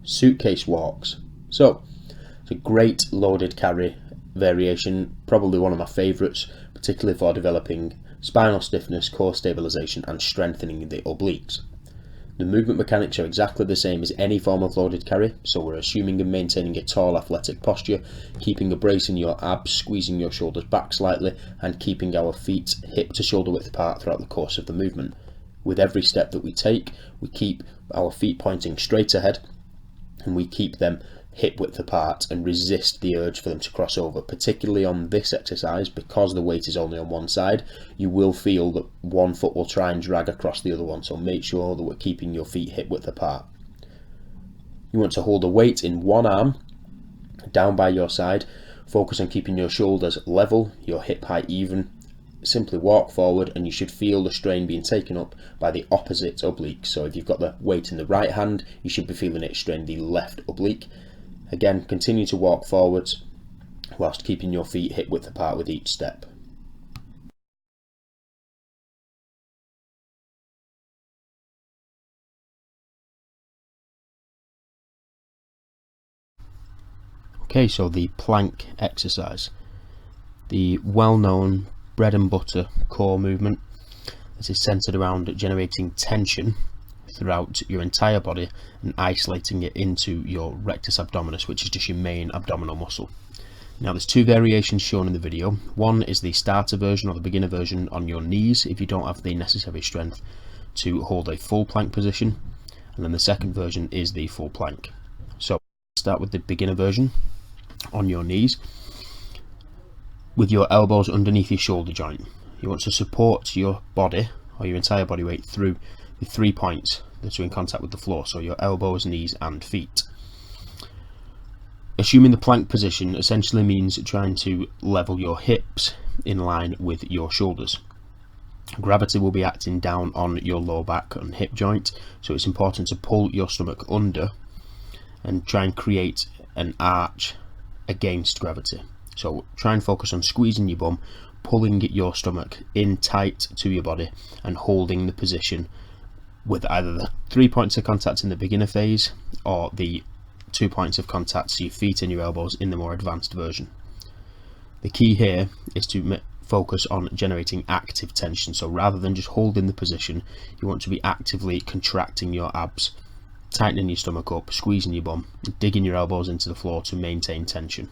Suitcase walks. So it's a great loaded carry variation, probably one of my favourites, particularly for developing spinal stiffness, core stabilisation and strengthening the obliques. The movement mechanics are exactly the same as any form of loaded carry, so we're assuming and maintaining a tall athletic posture, keeping a brace in your abs, squeezing your shoulders back slightly and keeping our feet hip to shoulder width apart throughout the course of the movement. With every step that we take, we keep our feet pointing straight ahead and we keep them hip width apart and resist the urge for them to cross over. Particularly on this exercise, because the weight is only on one side, you will feel that one foot will try and drag across the other one, so make sure that we're keeping your feet hip width apart. You want to hold a weight in one arm down by your side, focus on keeping your shoulders level, your hip height even. Simply walk forward and you should feel the strain being taken up by the opposite oblique. So if you've got the weight in the right hand, you should be feeling it strain the left oblique. Again, continue to walk forwards whilst keeping your feet hip width apart with each step. Okay, so the plank exercise. The well-known bread and butter core movement. This is centered around generating tension throughout your entire body and isolating it into your rectus abdominis, which is just your main abdominal muscle. Now there's two variations shown in the video. One is the starter version or the beginner version on your knees if you don't have the necessary strength to hold a full plank position, and then the second version is the full plank. So start with the beginner version on your knees with your elbows underneath your shoulder joint. You want to support your body or your entire body weight through the 3 points that are in contact with the floor, so your elbows, knees and feet. Assuming the plank position essentially means trying to level your hips in line with your shoulders. Gravity will be acting down on your lower back and hip joint, so it's important to pull your stomach under and try and create an arch against gravity. So try and focus on squeezing your bum, pulling your stomach in tight to your body and holding the position with either the 3 points of contact in the beginner phase or the 2 points of contact, so your feet and your elbows, in the more advanced version. The key here is to focus on generating active tension, so rather than just holding the position, you want to be actively contracting your abs, tightening your stomach up, squeezing your bum, digging your elbows into the floor to maintain tension.